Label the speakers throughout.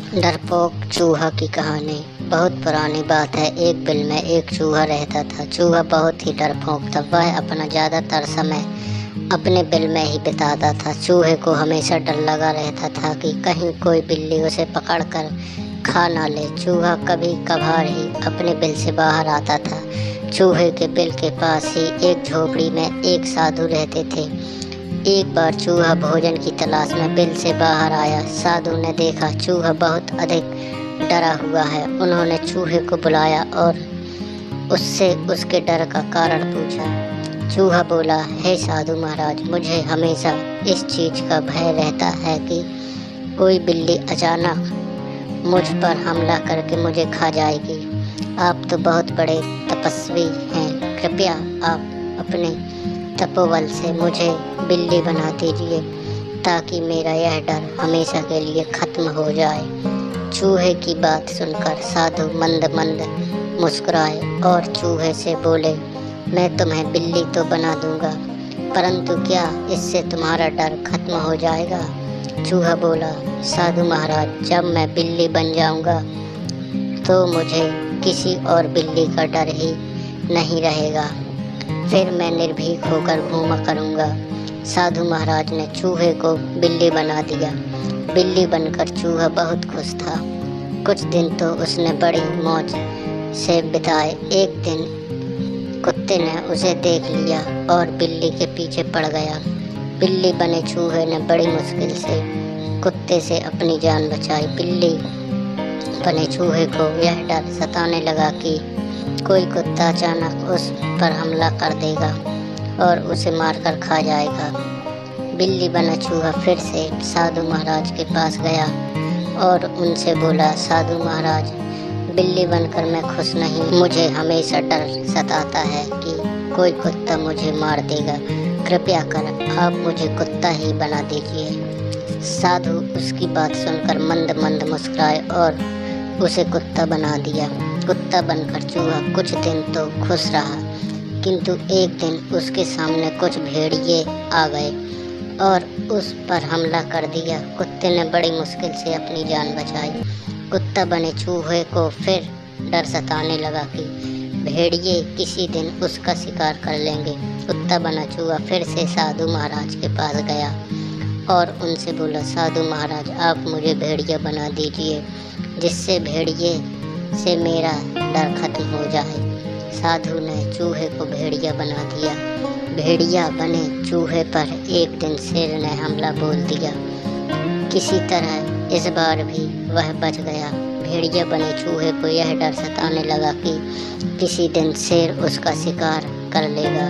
Speaker 1: डरपोक चूहा की कहानी। बहुत पुरानी बात है। एक बिल में एक चूहा रहता था। चूहा बहुत ही डरपोक था। वह अपना ज़्यादातर समय अपने बिल में ही बिताता था। चूहे को हमेशा डर लगा रहता था कि कहीं कोई बिल्ली उसे पकड़कर खा ना ले। चूहा कभी कभार ही अपने बिल से बाहर आता था। चूहे के बिल के पास ही एक झोपड़ी में एक साधु रहते थे। एक बार चूहा भोजन की तलाश में बिल से बाहर आया। साधु ने देखा चूहा बहुत अधिक डरा हुआ है। उन्होंने चूहे को बुलाया और उससे उसके डर का कारण पूछा। चूहा बोला, हे साधु महाराज, मुझे हमेशा इस चीज़ का भय रहता है कि कोई बिल्ली अचानक मुझ पर हमला करके मुझे खा जाएगी। आप तो बहुत बड़े तपस्वी हैं, कृपया आप अपने तपोबल से मुझे बिल्ली बना दीजिए ताकि मेरा यह डर हमेशा के लिए खत्म हो जाए। चूहे की बात सुनकर साधु मंद मंद मुस्कुराए और चूहे से बोले, मैं तुम्हें बिल्ली तो बना दूंगा, परंतु क्या इससे तुम्हारा डर खत्म हो जाएगा? चूहा बोला, साधु महाराज, जब मैं बिल्ली बन जाऊंगा तो मुझे किसी और बिल्ली का डर ही नहीं रहेगा। फिर मैं निर्भीक होकर घूमा करूँगा। साधु महाराज ने चूहे को बिल्ली बना दिया। बिल्ली बनकर चूहा बहुत खुश था। कुछ दिन तो उसने बड़ी मौज से बिताए। एक दिन कुत्ते ने उसे देख लिया और बिल्ली के पीछे पड़ गया। बिल्ली बने चूहे ने बड़ी मुश्किल से कुत्ते से अपनी जान बचाई। बिल्ली बने चूहे को यह डर सताने लगा कि कोई कुत्ता अचानक उस पर हमला कर देगा और उसे मारकर खा जाएगा। बिल्ली बना चूहा फिर से साधु महाराज के पास गया और उनसे बोला, साधु महाराज, बिल्ली बनकर मैं खुश नहीं। मुझे हमेशा डर सताता है कि कोई कुत्ता मुझे मार देगा। कृपया कर आप मुझे कुत्ता ही बना दीजिए। साधु उसकी बात सुनकर मंद मंद मुस्कुराए और उसे कुत्ता बना दिया। कुत्ता बनकर चूहा कुछ दिन तो खुश रहा, किंतु एक दिन उसके सामने कुछ भेड़िए आ गए और उस पर हमला कर दिया। कुत्ते ने बड़ी मुश्किल से अपनी जान बचाई। कुत्ता बने चूहे को फिर डर सताने लगा कि भेड़िए किसी दिन उसका शिकार कर लेंगे। कुत्ता बना चूहा फिर से साधु महाराज के पास गया और उनसे बोला, साधु महाराज, आप मुझे भेड़िया बना दीजिए जिससे भेड़िए से मेरा डर खत्म हो जाए। साधु ने चूहे को भेड़िया बना दिया। भेड़िया बने चूहे पर एक दिन शेर ने हमला बोल दिया। किसी तरह इस बार भी वह बच गया। भेड़िया बने चूहे को यह डर सताने लगा कि किसी दिन शेर उसका शिकार कर लेगा।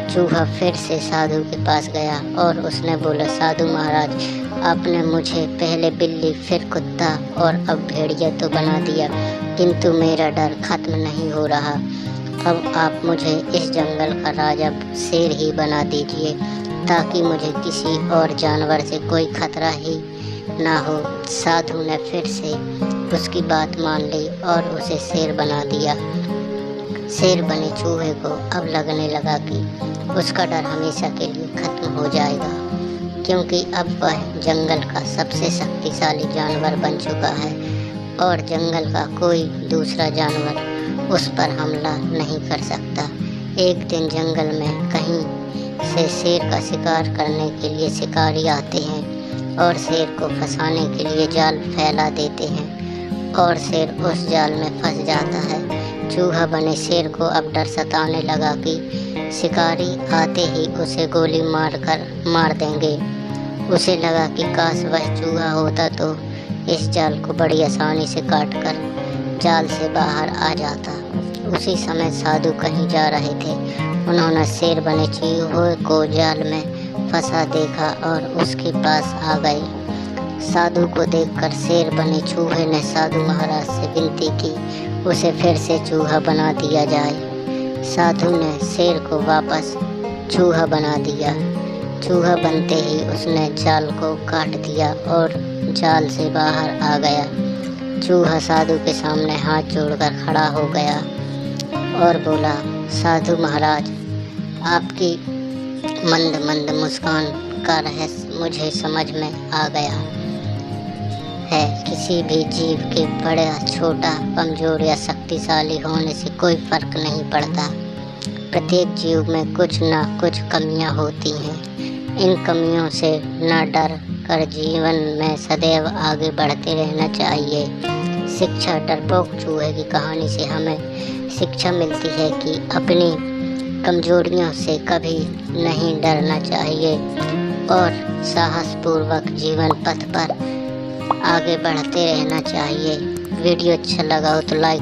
Speaker 1: चूहा फिर से साधु के पास गया और उसने बोला, साधु महाराज, आपने मुझे पहले बिल्ली, फिर कुत्ता और अब भेड़िया तो बना दिया, किंतु मेरा डर खत्म नहीं हो रहा। अब आप मुझे इस जंगल का राजा शेर ही बना दीजिए ताकि मुझे किसी और जानवर से कोई खतरा ही ना हो। साधु ने फिर से उसकी बात मान ली और उसे शेर बना दिया। शेर बने चूहे को अब लगने लगा कि उसका डर हमेशा के लिए खत्म हो जाएगा, क्योंकि अब वह जंगल का सबसे शक्तिशाली जानवर बन चुका है और जंगल का कोई दूसरा जानवर उस पर हमला नहीं कर सकता। एक दिन जंगल में कहीं से शेर का शिकार करने के लिए शिकारी आते हैं और शेर को फंसाने के लिए जाल फैला देते हैं और शेर उस जाल में फंस जाता है। चूहा बने शेर को अब डर सताने लगा कि शिकारी आते ही उसे गोली मार देंगे। उसे लगा कि काश वह चूहा होता तो इस जाल को बड़ी आसानी से काटकर जाल से बाहर आ जाता। उसी समय साधु कहीं जा रहे थे। उन्होंने शेर बने चूहे को जाल में फंसा देखा और उसके पास आ गए। साधु को देखकर शेर बने चूहे ने साधु महाराज से विनती की उसे फिर से चूहा बना दिया जाए। साधु ने शेर को वापस चूहा बना दिया। चूहा बनते ही उसने जाल को काट दिया और जाल से बाहर आ गया। चूहा साधु के सामने हाथ जोड़कर खड़ा हो गया और बोला, साधु महाराज, आपकी मंद मंद मुस्कान का रहस्य मुझे समझ में आ गया। है। किसी भी जीव के बड़ा छोटा, कमजोर या शक्तिशाली होने से कोई फर्क नहीं पड़ता। प्रत्येक जीव में कुछ न कुछ कमियां होती हैं। इन कमियों से न डर कर जीवन में सदैव आगे बढ़ते रहना चाहिए। शिक्षा। डरपोक चूहे की कहानी से हमें शिक्षा मिलती है कि अपनी कमजोरियों से कभी नहीं डरना चाहिए और साहसपूर्वक जीवन पथ पर आगे बढ़ते रहना चाहिए। वीडियो अच्छा लगा हो तो लाइक